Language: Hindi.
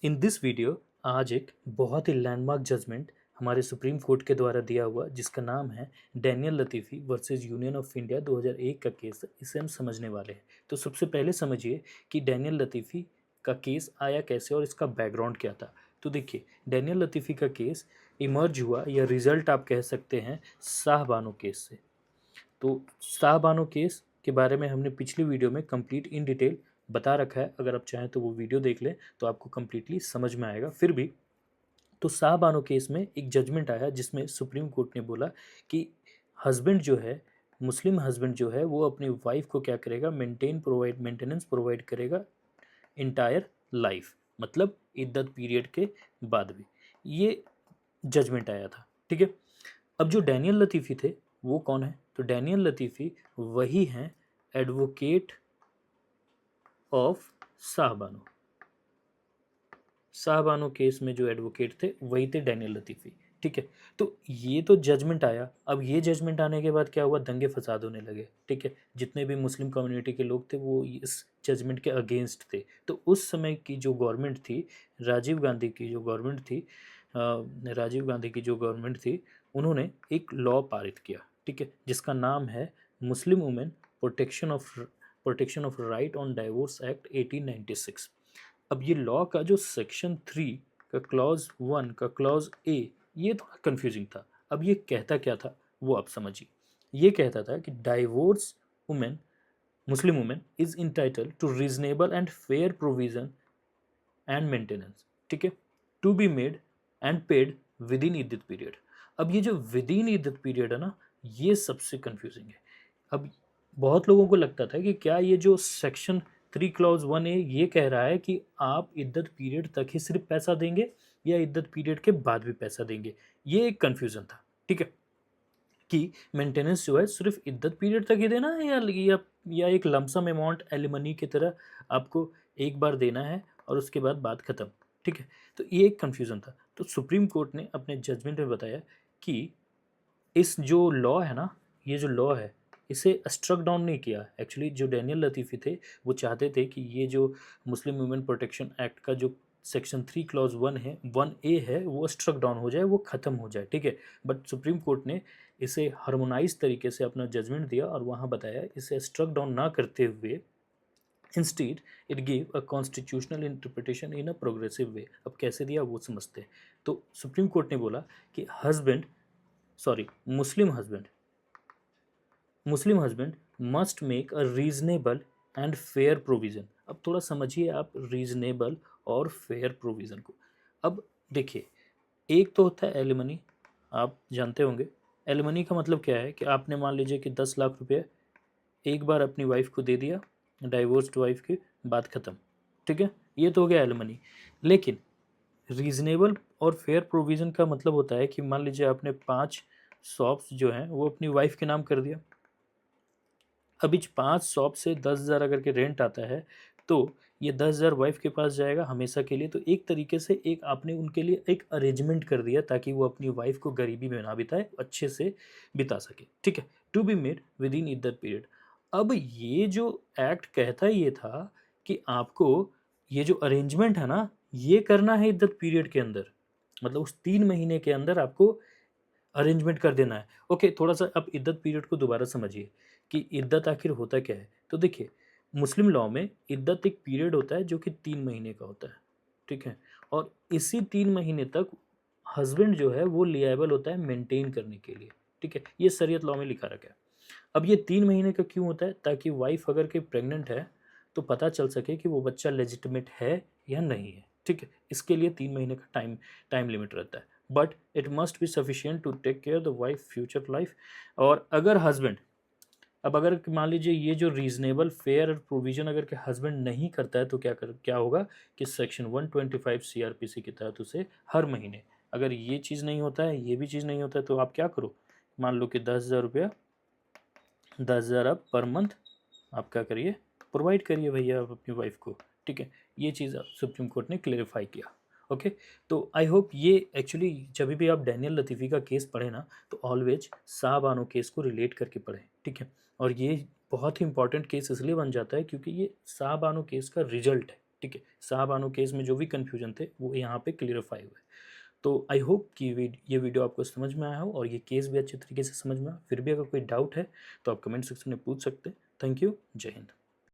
इन दिस वीडियो आज एक बहुत ही लैंडमार्क जजमेंट हमारे सुप्रीम कोर्ट के द्वारा दिया हुआ जिसका नाम है Danial Latifi versus union of India 2001 का केस है। इसे हम समझने वाले हैं। तो सबसे पहले समझिए कि डैनियल लतीफ़ी का केस आया कैसे और इसका बैकग्राउंड क्या था। तो देखिए, डैनियल लतीफ़ी का केस इमर्ज हुआ या रिजल्ट आप कह सकते हैं शाहबानो केस से। तो शाहबानो केस के बारे में हमने पिछली वीडियो में कंप्लीट इन डिटेल बता रखा है। अगर आप चाहें तो वो वीडियो देख लें तो आपको कंप्लीटली समझ में आएगा। फिर भी तो शाहबानो केस में एक जजमेंट आया जिसमें सुप्रीम कोर्ट ने बोला कि हस्बैंड जो है, मुस्लिम हस्बैंड जो है, वो अपनी वाइफ को क्या करेगा, मेंटेनेंस प्रोवाइड करेगा इंटायर लाइफ, मतलब इद्दत पीरियड के बाद भी। ये जजमेंट आया था। ठीक है। अब जो डैनियल लतीफ़ी थे वो कौन है? तो डैनियल लतीफ़ी वही हैं advocate of Shah Bano. Shah Bano case में जो एडवोकेट थे वही थे डैनियल लतीफ़ी। ठीक है। तो ये तो जजमेंट आया। अब ये जजमेंट आने के बाद क्या हुआ, दंगे फसाद होने लगे। ठीक है। जितने भी मुस्लिम कम्युनिटी के लोग थे वो इस जजमेंट के अगेंस्ट थे। तो उस समय की जो गवर्नमेंट थी, राजीव गांधी की जो गवर्नमेंट थी, राजीव गांधी की जो गवर्नमेंट थी, उन्होंने एक लॉ पारित किया। ठीक है। जिसका नाम है Muslim women protection of right on divorce act 1896। अब ये लॉ का जो सेक्शन 3 का क्लॉज 1 का क्लॉज ए, ये थोड़ा कंफ्यूजिंग था। अब ये कहता क्या था वो आप समझिए। ये कहता था कि divorce women, Muslim women is entitle to reasonable and fair provision and maintenance. ठीक है। To be made and paid within iddat period. अब ये जो विद इन इद्दत पीरियड है ना, ये सबसे कंफ्यूजिंग है। अब बहुत लोगों को लगता था कि क्या ये जो सेक्शन 3 क्लॉज 1 ए ये कह रहा है कि आप इद्दत पीरियड तक ही सिर्फ पैसा देंगे या इद्दत पीरियड के बाद भी पैसा देंगे। ये एक कन्फ्यूज़न था। ठीक है। कि मेंटेनेंस जो है सिर्फ इद्दत पीरियड तक ही देना है या एक लमसम अमाउंट एलिमनी की तरह आपको एक बार देना है और उसके बाद बात ख़त्म। ठीक है। तो ये एक कन्फ्यूज़न था। तो सुप्रीम कोर्ट ने अपने जजमेंट में बताया कि इस जो लॉ है ना, ये जो लॉ है इसे स्ट्रक डाउन नहीं किया। एक्चुअली जो डैनियल लतीफ़ी थे वो चाहते थे कि ये जो मुस्लिम वुमेन प्रोटेक्शन एक्ट का जो सेक्शन 3 क्लॉज 1 है, 1 ए है, वो स्ट्रक डाउन हो जाए, वो ख़त्म हो जाए। ठीक है। बट सुप्रीम कोर्ट ने इसे हार्मोनाइज तरीके से अपना जजमेंट दिया और वहाँ बताया इसे स्ट्रक डाउन ना करते हुए instead it give a constitutional interpretation in a progressive way. अब कैसे दिया वो समझते हैं। तो सुप्रीम कोर्ट ने बोला कि Muslim husband must make a reasonable and fair provision. अब थोड़ा समझिए आप रीजनेबल और फेयर प्रोविज़न को। अब देखिए, एक तो होता है एलिमनी, आप जानते होंगे। एलिमनी का मतलब क्या है कि आपने मान लीजिए कि 10 लाख रुपये एक बार अपनी वाइफ को दे दिया, डाइवोर्स्ड वाइफ की, बात ख़त्म। ठीक है। ये तो हो गया एलिमनी। लेकिन रीजनेबल और फेयर प्रोविज़न का मतलब होता है कि मान लीजिए आपने 5 शॉप्स जो हैं वो अपनी वाइफ के नाम कर दिया। अभी 5 शॉप से 10,000 अगर के रेंट आता है तो ये 10,000 वाइफ के पास जाएगा हमेशा के लिए। तो एक तरीके से एक आपने उनके लिए एक अरेंजमेंट कर दिया ताकि वो अपनी वाइफ को गरीबी में ना बिताए, अच्छे से बिता सके। ठीक है। To be made within iddat period. अब ये जो एक्ट कहता ये था कि आपको ये जो अरेंजमेंट है ना, ये करना है इद्दत पीरियड के अंदर, मतलब उस 3 महीने के अंदर आपको अरेंजमेंट कर देना है। ओके, थोड़ा सा अब इद्दत पीरियड को दोबारा समझिए कि इद्दत आखिर होता क्या है। तो देखिए, मुस्लिम लॉ में इद्दत एक पीरियड होता है जो कि 3 महीने का होता है। ठीक है। और इसी 3 महीने तक हस्बैंड जो है वो लिएबल होता है मेंटेन करने के लिए। ठीक है। ये शरीयत लॉ में लिखा रखा है। अब ये 3 महीने का क्यों होता है? ताकि वाइफ अगर के प्रेग्नेंट है तो पता चल सके कि वो बच्चा लेजिटिमेट है या नहीं है। ठीक है। इसके लिए 3 महीने का टाइम लिमिट रहता है। But it must be sufficient to take care the wife future life. और अगर हस्बैंड, अब अगर मान लीजिए ये जो रीजनेबल फेयर प्रोविजन अगर के हस्बैंड नहीं करता है तो क्या होगा कि सेक्शन 125 सीआरपीसी के तहत उसे हर महीने, अगर ये चीज़ नहीं होता है, ये भी चीज़ नहीं होता है, तो आप क्या करो, मान लो कि 10,000 रुपया, 10,000 आप पर मंथ आप क्या करिए, प्रोवाइड करिए भैया आप अपनी वाइफ को। ठीक है। ये चीज़ सुप्रीम कोर्ट ने क्लेरिफाई किया। ओके। तो आई होप ये एक्चुअली जब भी आप डैनियल लतीफ़ी का केस पढ़े ना तो ऑलवेज शाहबानो केस को रिलेट करके पढ़ें। ठीक है। और ये बहुत ही इंपॉर्टेंट केस इसलिए बन जाता है क्योंकि ये शाहबानो केस का रिजल्ट है। ठीक है, शाहबानो केस में जो भी कन्फ्यूजन थे वो यहाँ पे क्लियरफाई हुए। तो आई होप कि ये वीडियो आपको समझ में आया हो और ये केस भी अच्छे तरीके से समझ में आया। फिर भी अगर कोई डाउट है तो आप कमेंट सेक्शन में पूछ सकते हैं। थैंक यू, जय हिंद।